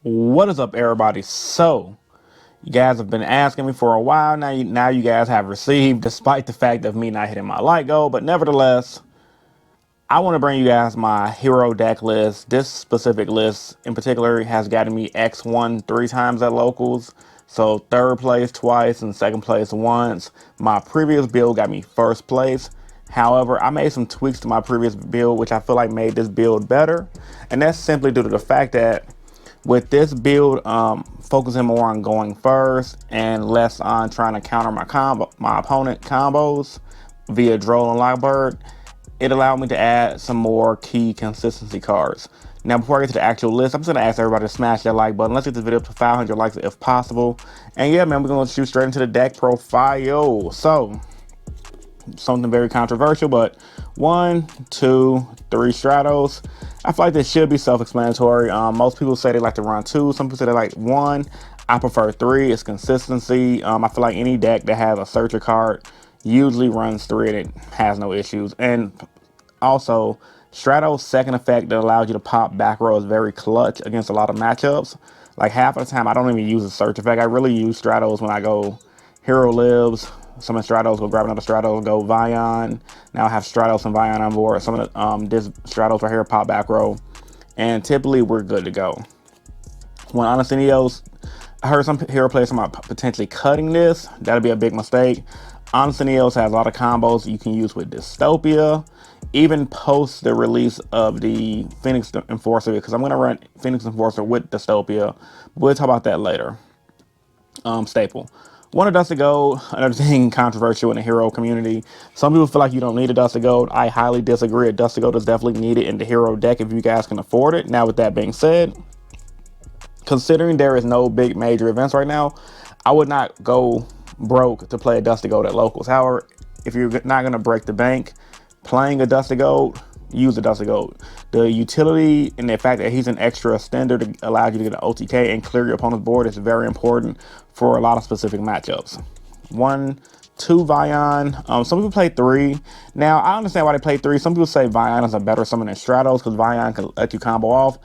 What is up, everybody? So, you guys have been asking me for a while now. Now you guys have received, despite the fact of me not hitting my like goal. But nevertheless, I want to bring you guys my hero deck list. This specific list in particular has gotten me X1 3 times at locals. So third place twice and second place once. My previous build got me first place. However, I made some tweaks to my previous build, which I feel like made this build better. And that's simply due to the fact that with this build, focusing more on going first and less on trying to counter my opponent combos via Droll and Lockbird, it allowed me to add some more key consistency cards. Now, before I get to the actual list, I'm just gonna ask everybody to smash that like button. Let's get this video up to 500 likes if possible. And yeah, man, we're gonna shoot straight into the deck profile. So, something very controversial, but 1, 2, 3 Stratos. I feel like this should be self-explanatory. Most people say they like to run 2. Some people say they like 1. I prefer 3. It's consistency. I feel like any deck that has a searcher card usually runs 3 and it has no issues. And also, Stratos' second effect that allows you to pop back row is very clutch against a lot of matchups. Like half of the time, I don't even use a search effect. I really use Stratos when I go Hero Lives. Some of the Stratos, go grab another Stratos, go Vion. Now I have Stratos and Vion on board. Some of the this Stratos right here, pop back row. And typically we're good to go. When on Yugiohs, I heard some hero players talking about potentially cutting this. That'd be a big mistake. Yugiohs has a lot of combos you can use with Dystopia, even post the release of the Phoenix Enforcer, because I'm going to run Phoenix Enforcer with Dystopia. We'll talk about that later. Staple. One of Dust to Gold, another thing controversial in the hero community. Some people feel like you don't need a Dust to Gold. I highly disagree. A Dust to Gold is definitely needed in the hero deck if you guys can afford it. Now, with that being said, considering there is no big major events right now, I would not go broke to play a Dust to Gold at locals. However, if you're not going to break the bank playing a Dust to Gold, use the Dust to Gold. The utility and the fact that he's an extra extender to allow you to get an OTK and clear your opponent's board is very important for a lot of specific matchups. 1, 2 Vion. Some people play 3. Now, I understand why they play 3. Some people say Vion is a better summon than Stratos because Vion can let you combo off.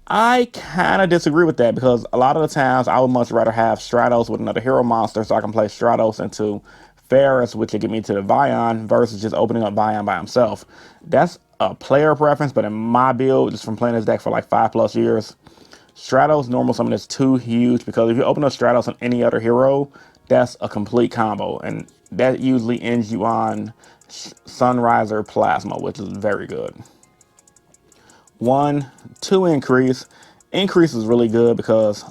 I kind of disagree with that because a lot of the times I would much rather have Stratos with another hero monster so I can play Stratos into Ferris, which will get me to the Vion versus just opening up Vion by himself. That's a player preference, but in my build, just from playing this deck for like 5+ years, Stratos normal summon is too huge because if you open up Stratos on any other hero, that's a complete combo, and that usually ends you on Sunriser Plasma, which is very good. 1, 2 increase. Increase is really good because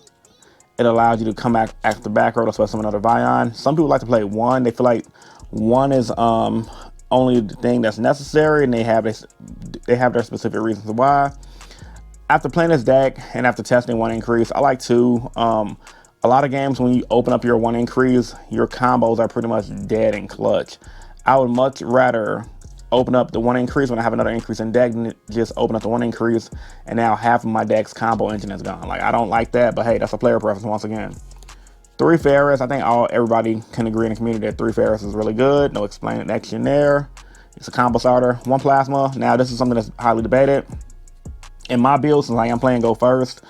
it allows you to come back after back row to special summon another Vion. Some people like to play 1. They feel like 1 is only the thing that's necessary, and they have their specific reasons why. After playing this deck and after testing 1 increase, I like 2. A lot of games when you open up your 1 increase, your combos are pretty much dead and clutch. I would much rather open up the 1 increase when I have another increase in deck than just open up the 1 increase and now half of my deck's combo engine is gone. Like, I don't like that, but hey, that's a player preference once again. 3 Ferris. I think everybody can agree in the community that 3 Ferris is really good. No explanation there. It's a combo starter. 1 Plasma. Now, this is something that's highly debated. In my build, since I am playing go first,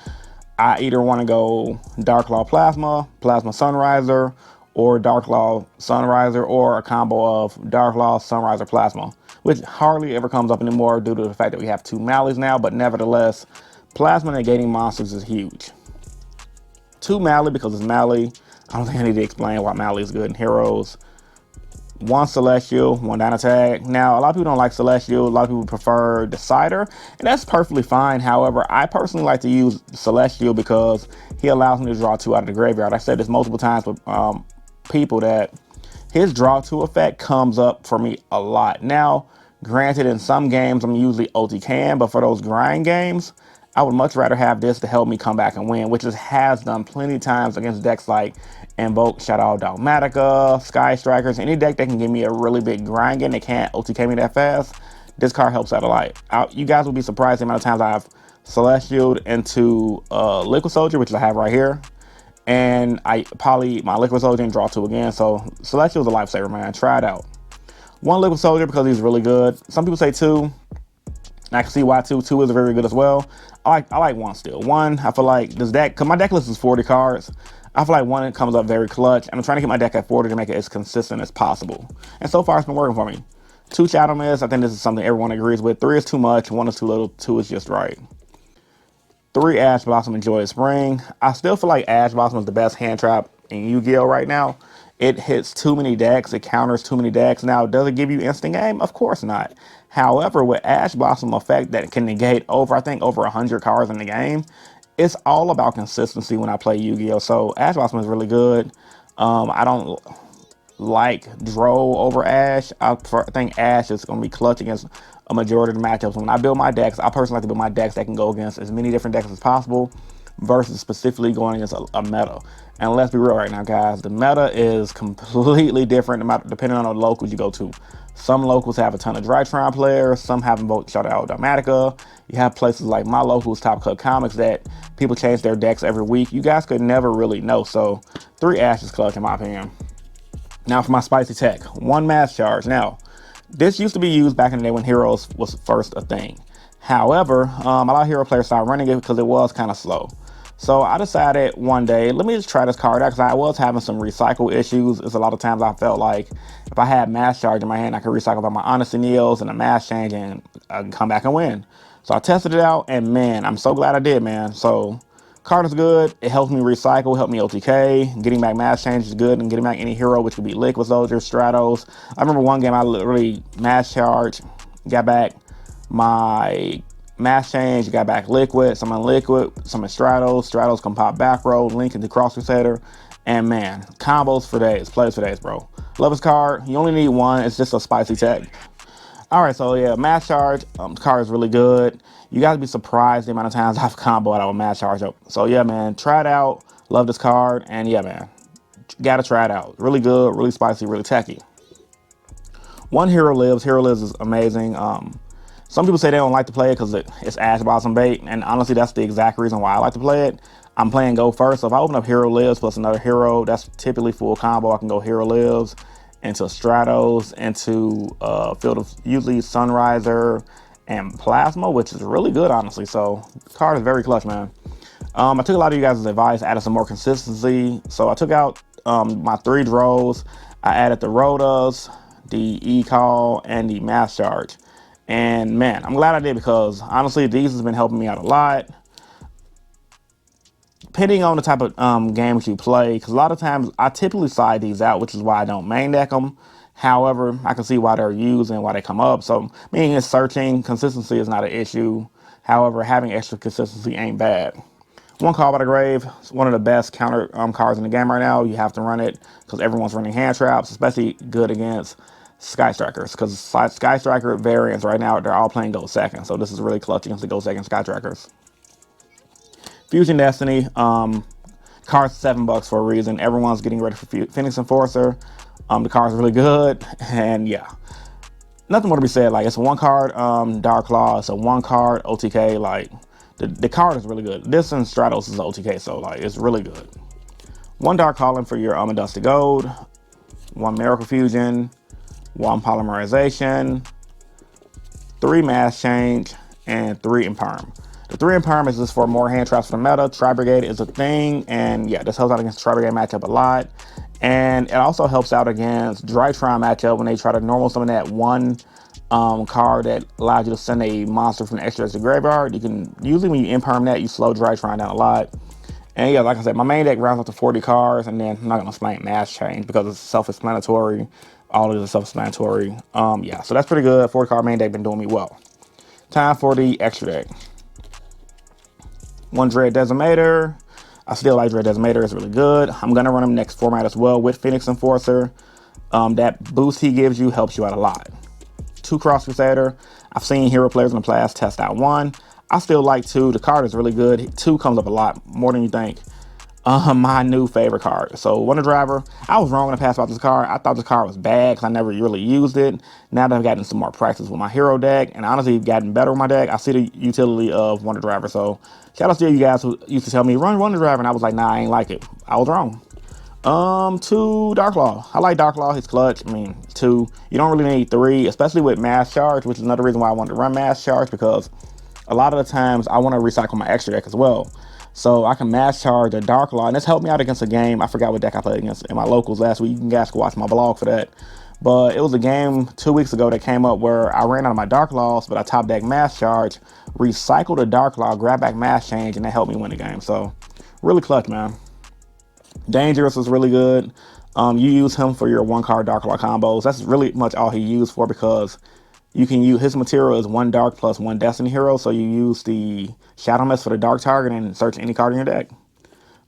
I either want to go Darklaw Plasma, Plasma Sunriser, or Darklaw Sunriser, or a combo of Darklaw Sunriser Plasma, which hardly ever comes up anymore due to the fact that we have 2 Mallies now, but nevertheless, Plasma negating monsters is huge. 2 Mally because it's Mally. I don't think I need to explain why Mally is good in heroes. 1 Celestial, 1 down attack. Now, a lot of people don't like Celestial. A lot of people prefer Decider, and that's perfectly fine. However, I personally like to use Celestial because he allows me to draw 2 out of the graveyard. I said this multiple times with people that his draw 2 effect comes up for me a lot. Now, granted, in some games, I'm usually OTKing, but for those grind games, I would much rather have this to help me come back and win, which it has done plenty of times against decks like Invoke, Shadow Dogmatica, Sky Strikers, any deck that can give me a really big grind game that can't OTK me that fast. This card helps out a lot. You guys will be surprised the amount of times I've Celestialed into Liquid Soldier, which I have right here, and I poly my Liquid Soldier and draw 2 again. So Celestial is a lifesaver, man. Try it out. 1 Liquid Soldier because he's really good. Some people say 2. And I can see why two. Two is very good as well. I like one still. One, I feel like this deck, because my deck list is 40 cards. I feel like one comes up very clutch, and I'm trying to get my deck at 40 to make it as consistent as possible. And so far, it's been working for me. Two, Shadow Mist, I think this is something everyone agrees with. Three is too much, one is too little, two is just right. Three, Ash Blossom and Joyous Spring. I still feel like Ash Blossom is the best hand trap in Yu-Gi-Oh right now. It hits too many decks, it counters too many decks. Now, does it give you instant game? Of course not. However, with Ash Blossom effect that can negate I think over 100 cards in the game, it's all about consistency when I play Yu-Gi-Oh! So Ash Blossom is really good. I don't like Dro over Ash. I think Ash is going to be clutch against a majority of the matchups. When I build my decks, I personally like to build my decks that can go against as many different decks as possible versus specifically going against a meta. And let's be real right now, guys. The meta is completely different depending on the locals you go to. Some locals have a ton of Drytron players. Some have them both shut out Automatica. You have places like my locals, Top Cut Comics, that people change their decks every week. You guys could never really know. So 3 Ash is clutch in my opinion. Now for my spicy tech, 1 mass charge. Now, this used to be used back in the day when Heroes was first a thing. However, a lot of Hero players started running it because it was kind of slow. So I decided one day, let me just try this card out because I was having some recycle issues. It's a lot of times I felt like if I had mass charge in my hand, I could recycle by my Honesty Neos and a mass change and I can come back and win. So I tested it out and man, I'm so glad I did, man. So card is good. It helps me recycle, help me OTK. Getting back mass change is good, and getting back any hero, which could be Liquid Soldier, Stratos. I remember one game I literally mass charge, got back my mass change, got back Liquid, summon Liquid, summon Stratos. Stratos can pop back row, link into Cross Crusader, and man, combos for days, plays for days, bro. Love this card. You only need one. It's just a spicy tech. All right, so yeah, mass charge. The card is really good. You guys be surprised the amount of times I've comboed out with mass charge. So yeah, man, try it out. Love this card, and yeah, man, gotta try it out. Really good, really spicy, really techy. 1 Hero Lives. Hero Lives is amazing. Some people say they don't like to play it because it's Ash Blossom bait, and honestly, that's the exact reason why I like to play it. I'm playing Go first, so if I open up Hero Lives plus another hero, that's typically full combo. I can go Hero Lives into Stratos, into Field of usually Sunriser and Plasma, which is really good, honestly. So the card is very clutch, man. I took a lot of you guys' advice, added some more consistency. So I took out my 3 Drows. I added the Rotas, the E-Call, and the Mass Charge. And man, I'm glad I did because honestly, these has been helping me out a lot. Depending on the type of games you play, because a lot of times I typically side these out, which is why I don't main deck them. However, I can see why they're used and why they come up. So meaning it's searching, consistency is not an issue. However, having extra consistency ain't bad. 1 Call by the Grave, it's one of the best counter cards in the game right now. You have to run it because everyone's running hand traps, especially good against Sky Strikers, because Sky Striker variants right now, they're all playing Go Second. So this is really clutch against the Go Second Sky Strikers. Fusion Destiny, card's $7 for a reason. Everyone's getting ready for Phoenix Enforcer. The card's really good, and yeah, nothing more to be said. Like, it's a 1 card Dark Claw, it's a 1 card OTK. Like, the card is really good. This and Stratos is OTK, so like, it's really good. 1 Dark Calling for your Dusty Gold, 1 Miracle Fusion, 1 Polymerization, 3 Mass Change, and 3 Imperm. The 3 Imperm is just for more hand traps for the meta. Tri-Brigade is a thing, and yeah, this helps out against the Tri-Brigade matchup a lot. And it also helps out against Drytron matchup when they try to normal summon that 1 card that allows you to send a monster from the extra to the graveyard. You can, usually when you Imperm that, you slow Drytron down a lot. And yeah, like I said, my main deck rounds up to 40 cards, and then I'm not going to explain Mass Change because it's self-explanatory. All of it is self-explanatory. Yeah, so that's pretty good. 40 card main deck been doing me well. Time for the extra deck. 1 Dread Decimator. I still like Dread Decimator. It's really good. I'm going to run him next format as well with Phoenix Enforcer. That boost he gives you helps you out a lot. 2 Cross Crusader. I've seen hero players in the past test out 1. I still like 2. The card is really good. 2 comes up a lot, more than you think. My new favorite card. So Wonder Driver, I was wrong in the past about this card. I thought this card was bad because I never really used it. Now that I've gotten some more practice with my hero deck, and honestly gotten better with my deck, I see the utility of Wonder Driver. So shout out to you guys who used to tell me, run Wonder Driver, and I was like, nah, I ain't like it. I was wrong. Two Dark Law. I like Dark Law. He's clutch. I mean, two. You don't really need three, especially with Mass Charge, which is another reason why I wanted to run Mass Charge, because a lot of the times I want to recycle my extra deck as well. So I can Mass Charge a Dark Law, and this helped me out against a game. I forgot what deck I played against in my locals last week. You guys can watch my blog for that. But it was a game 2 weeks ago that came up where I ran out of my Dark Laws, but I top deck Mass Charge, recycled a Dark Law, grab back Mass Change, and that helped me win the game. So really clutch, man. Dangerous is really good. You use him for your one card Dark Law combos. That's really much all he used for, because you can use his material is one Dark plus one Destiny hero. So you use the Shadow Mist for the Dark target and search any card in your deck.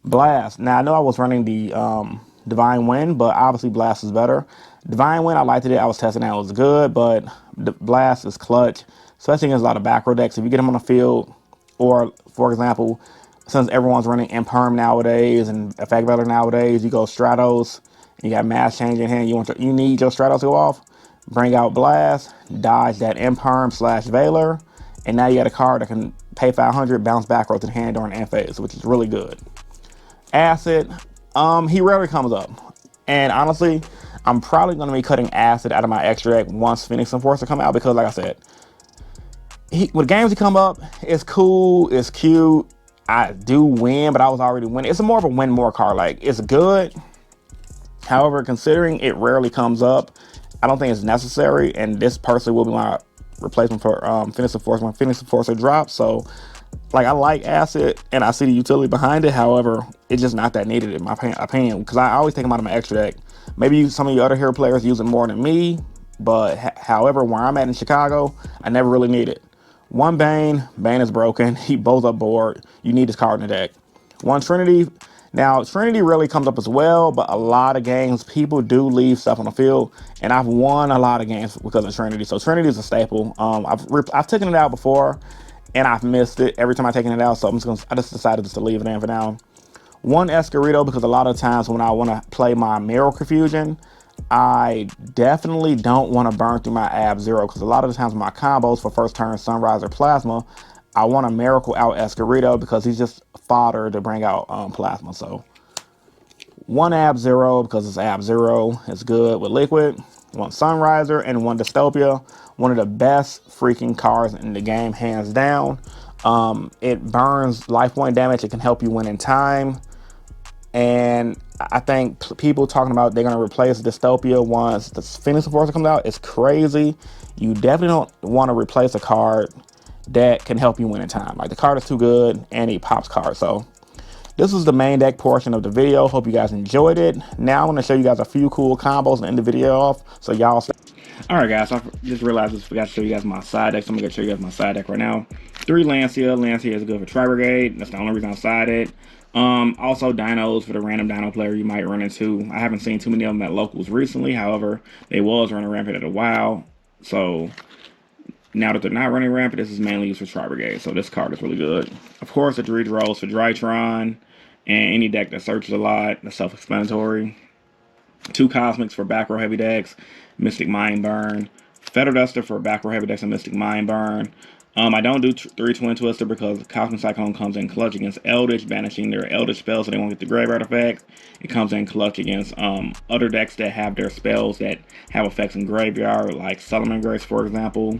Blast. Now I know I was running the Divine Wind, but obviously Blast is better. Divine Wind, I liked it. I was testing out, it was good, but the Blast is clutch, especially against a lot of back row decks. If you get him on the field, or for example, since everyone's running Imperm nowadays and Effect Veiler nowadays, you go Stratos, you got Mass Change in hand, you need your Stratos to go off, bring out Blast, dodge that Imperm / Veiler, and now you got a card that can pay 500, bounce back row to the hand during end phase, which is really good. Acid, he rarely comes up. And honestly, I'm probably going to be cutting Acid out of my extra deck once Phoenix Enforcer come out, because like I said, with games he come up, it's cool, it's cute. I do win, but I was already winning. It's more of a win more card. Like, it's good. However, considering it rarely comes up, I don't think it's necessary. And this personally will be my replacement for Phoenix Enforcer when Phoenix Enforcer drops. So, like, I like Acid and I see the utility behind it. However, it's just not that needed in my opinion, because I always take them out of my extra deck. Maybe some of you other hero players use it more than me, but however, where I'm at in Chicago, I never really need it. One Bane is broken. He blows up board. You need this card in the deck. One Trinity. Now, Trinity really comes up as well, but a lot of games, people do leave stuff on the field, and I've won a lot of games because of Trinity. So Trinity is a staple. I've taken it out before, and I've missed it every time I've taken it out, so I just decided just to leave it in for now. One Escurito, because a lot of times when I want to play my Miracle Fusion, I definitely don't want to burn through my Ab Zero, because a lot of the times my combos for first turn Sunrise or Plasma, I want to Miracle out Escurito because he's just fodder to bring out Plasma. So one Ab Zero, because it's Ab Zero, it's good with Liquid. One Sunriser and one Dystopia, one of the best freaking cards in the game, hands down. It burns life point damage. It can help you win in time. And I think people talking about they're going to replace Dystopia once the Phoenix Enforcer comes out, it's crazy. You definitely don't want to replace a card that can help you win in time. Like, the card is too good and he pops cards. So this is the main deck portion of the video. Hope you guys enjoyed it. Now I'm going to show you guys a few cool combos and end the video off. So y'all stay. Alright guys, so I just realized I forgot to show you guys my side deck. So I'm going to show you guys my side deck right now. 3 Lancia. Lancia is good for Tri-Brigade. That's the only reason I sided. Also dinos for the random dino player you might run into. I haven't seen too many of them at locals recently. However, they was running rampant at a while. So now that they're not running rampant, this is mainly used for Tri-Brigade. So this card is really good. Of course, the 3 draws for Drytron and any deck that searches a lot. That's self-explanatory. 2 Cosmics for back row heavy decks. Mystic Mind Burn. Feather Duster for back row heavy decks and Mystic Mind Burn. I don't do 3 Twin Twister because Cosmic Cyclone comes in clutch against Eldritch, banishing their Eldritch spells so they won't get the graveyard effect. It comes in clutch against other decks that have their spells that have effects in graveyard, like Solomon Grace, for example.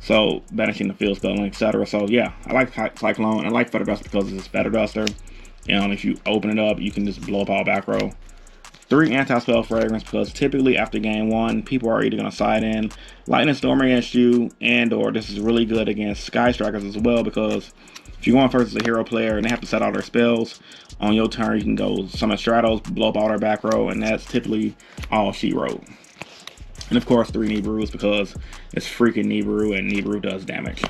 So, banishing the field spell, etc. So, yeah, I like Cyclone. I like Feather Duster because it's Feather Duster. If you open it up, you can just blow up all back row. 3 Anti-Spell Fragrance, because typically after game 1, people are either going to side in Lightning Storm against you, and or this is really good against Sky Strikers as well, because if you're going first as a hero player and they have to set all their spells, on your turn you can go summon Stratos, blow up all their back row, and that's typically all she wrote. And of course 3 Nibiru's, because it's freaking Nibiru and Nibiru does damage.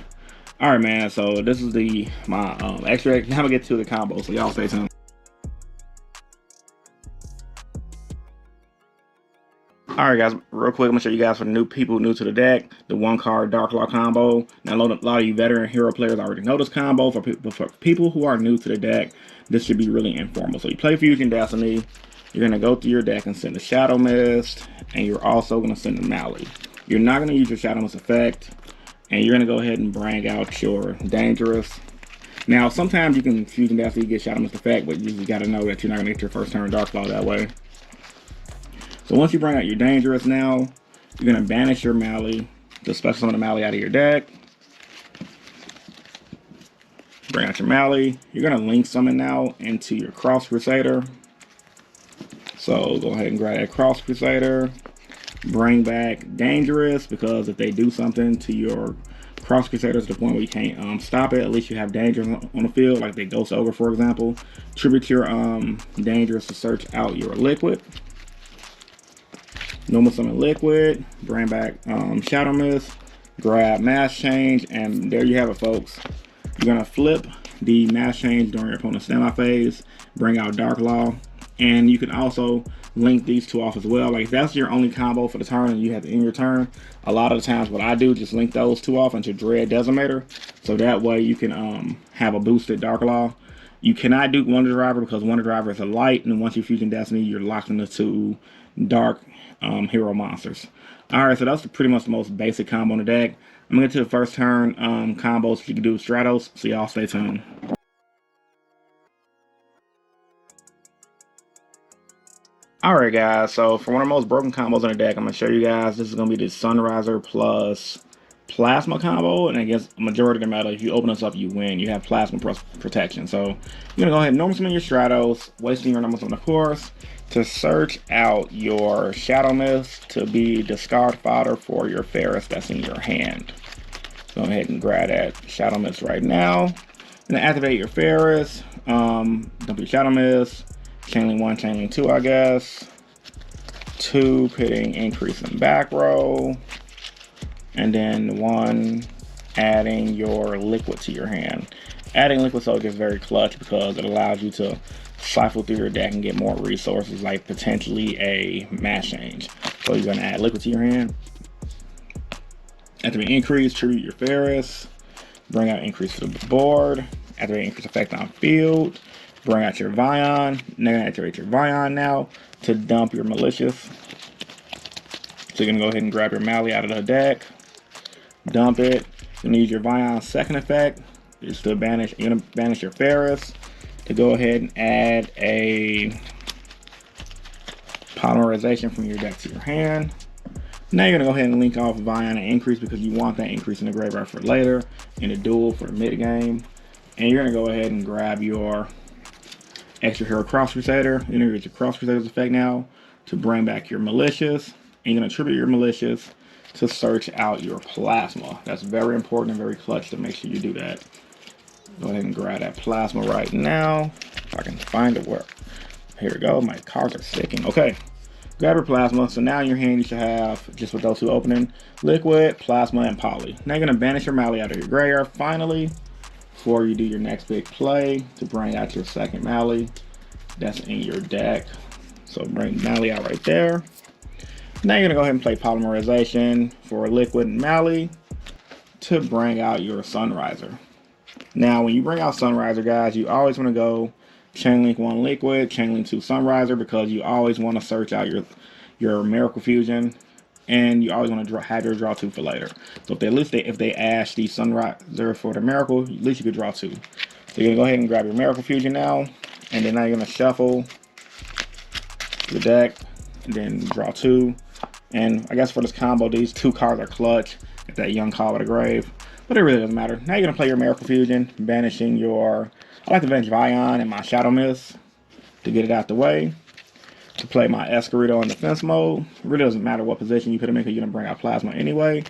Alright man, so this is my extra. Now we get to the combo, so y'all stay tuned. Alright guys, real quick, I'm going to show you guys for the new people new to the deck, the 1 card Dark Law combo. Now a lot of you veteran hero players already know this combo. For people who are new to the deck, this should be really informal. So you play Fusion Destiny, you're going to go through your deck and send the Shadow Mist, and you're also going to send the Mally. You're not going to use your Shadow Mist effect, and you're going to go ahead and bring out your Dangerous. Now, sometimes you can Fusion Destiny get Shadow Mist effect, but you just got to know that you're not going to get your first turn Dark Claw that way. So once you bring out your Dangerous now, you're going to banish your Mally, the special summon the Mally out of your deck. Bring out your Mally. You're going to link summon now into your Cross Crusader. So go ahead and grab that Cross Crusader. Bring back Dangerous, because if they do something to your Cross Crusader to the point where you can't stop it, at least you have Dangerous on the field, like they Ghost Ogre, for example. Tribute your Dangerous to search out your Liquid. Normal summon Liquid, bring back Shadow Mist, grab Mass Change, and there you have it, folks. You're gonna flip the Mass Change during your opponent's standby phase, bring out Dark Law, and you can also link these two off as well. Like, if that's your only combo for the turn and you have to end your turn, a lot of the times what I do, just link those two off into Dread Decimator, so that way you can have a boosted Dark Law. You cannot do Wonder Driver because Wonder Driver is a light, and once you Fusion Destiny, you're locked into two dark hero monsters. Alright, so that's pretty much the most basic combo in the deck. I'm gonna get to the first turn combos you can do with Stratos, so y'all stay tuned. Alright guys, so for one of the most broken combos in the deck, I'm gonna show you guys. This is gonna be the Sunriser plus Plasma combo, and against a majority of the meta, if you open this up, you win. You have Plasma plus protection. So you're gonna go ahead and normal summon your Stratos, wasting your normal summon, of course, to search out your Shadow Mist to be discard fodder for your Ferris that's in your hand. Go ahead and grab that Shadow Mist right now. And activate your Ferris, dump your Shadow Mist, Chainlink 1, Chainlink 2, I guess. 2, pitting increase in back row. And then 1, adding your Liquid to your hand. Adding Liquid Soldier is very clutch because it allows you to shuffle through your deck and get more resources, like potentially a Mass Change. So you're gonna add Liquid to your hand. Activate Increase, tribute your Ferris. Bring out Increase to the board. Activate Increase effect on field. Bring out your Vion. Now you're gonna activate your Vion now to dump your Malicious. So you're gonna go ahead and grab your Mally out of the deck. Dump it. You're gonna use your Vion's second effect. Is to banish. You're gonna banish your Ferris. To go ahead and add a Polymerization from your deck to your hand. Now you're gonna go ahead and link off Vion and Increase because you want that increase in the graveyard for later in the duel for the mid game. And you're gonna go ahead and grab your extra hero Cross Crusader. You're gonna use your Cross Crusader's effect now to bring back your Malicious. And you're gonna tribute your Malicious to search out your Plasma. That's very important and very clutch to make sure you do that. Go ahead and grab that Plasma right now. If I can find it where. Here we go. My cards are sticking. Okay. Grab your Plasma. So now in your hand you should have, just with those two opening, Liquid, Plasma, and Poly. Now you're going to banish your Mally out of your graveyard finally before you do your next big play to bring out your second Mally that's in your deck. So bring Mally out right there. Now you're going to go ahead and play Polymerization for Liquid and Mally to bring out your Sunriser. Now, when you bring out Sunriser, guys, you always want to go Chainlink 1 Liquid, Chainlink 2 Sunriser, because you always want to search out your Miracle Fusion, and you always want to have your draw 2 for later. So if they ash the Sunriser for the Miracle, at least you could draw 2. So you're going to go ahead and grab your Miracle Fusion now, and then now you're going to shuffle the deck, and then draw 2. And I guess for this combo, these 2 cards are clutch. Get that Young Call of the Grave. But it really doesn't matter. Now you're going to play your Miracle Fusion, banishing your... I like to banish Vion and my Shadow Mist to get it out the way. To play my Escarito in defense mode. It really doesn't matter what position you put him in because you're going to bring out Plasma anyway.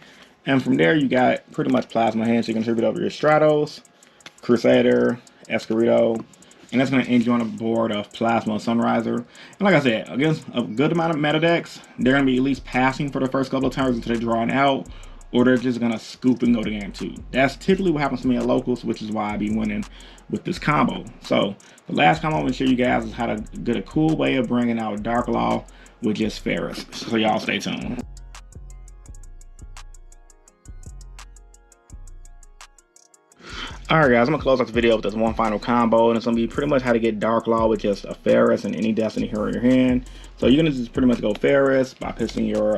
And from there, you got pretty much Plasma hands. So you can tribute over your Stratos, Crusader, Escarito. And that's going to end you on a board of Plasma Sunriser. And like I said, against a good amount of meta decks, they're going to be at least passing for the first couple of turns until they're drawing out. Or they're just going to scoop and go to game 2. That's typically what happens to me at locals, which is why I be winning with this combo. So, the last combo I'm going to show you guys is how to get a cool way of bringing out Dark Law with just Ferris. So, y'all stay tuned. Alright guys, I'm going to close out the video with this one final combo, and it's going to be pretty much how to get Dark Law with just a Ferris and any Destiny hero in your hand. So you're going to just pretty much go Ferris by pissing your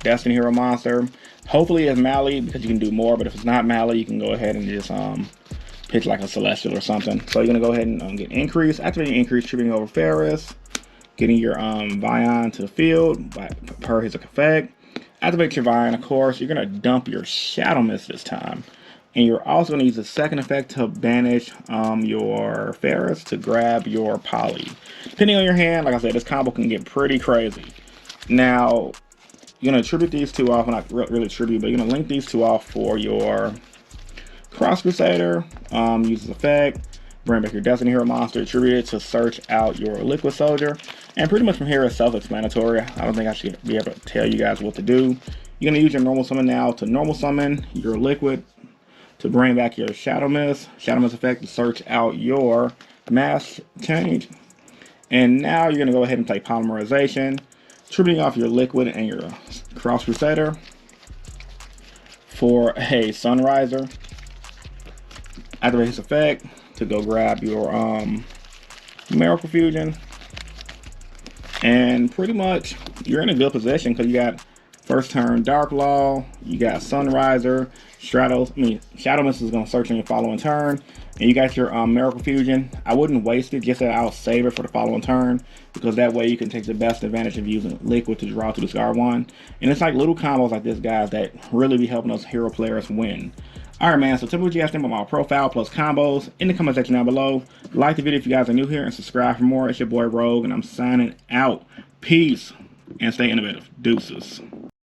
Destiny hero monster. Hopefully it's Mally because you can do more, but if it's not Mally, you can go ahead and just pitch like a Celestial or something. So you're gonna go ahead and get increase, activating increase, tripping over Ferris, getting your Vion to the field per his effect. Activate your Vion, of course. You're gonna dump your Shadow Mist this time. And you're also going to use the second effect to banish your Ferris to grab your Poly. Depending on your hand, like I said, this combo can get pretty crazy. Now, you're going to tribute these two off, well, not really tribute, but you're going to link these two off for your Cross Crusader. Use this effect, bring back your Destiny Hero monster, tribute it to search out your Liquid Soldier. And pretty much from here it's self-explanatory. I don't think I should be able to tell you guys what to do. You're going to use your normal summon now to normal summon your Liquid, to bring back your Shadow Mist effect to search out your Mass Change. And now you're going to go ahead and play Polymerization, tributing off your Liquid and your Cross Crusader for a Sunriser. Activate his effect to go grab your Miracle Fusion. And pretty much you're in a good position because you got first turn Dark Law, you got Sunriser, Shadow Mist is going to search on your following turn, and you got your Miracle Fusion. I wouldn't waste it, just that I'll save it for the following turn, because that way you can take the best advantage of using Liquid to draw to discard one. And it's like little combos like this, guys, that really be helping us hero players win. Alright, man, so tell me what you guys think about my profile plus combos in the comment section down below. Like the video if you guys are new here, and subscribe for more. It's your boy Rogue, and I'm signing out. Peace, and stay innovative. Deuces.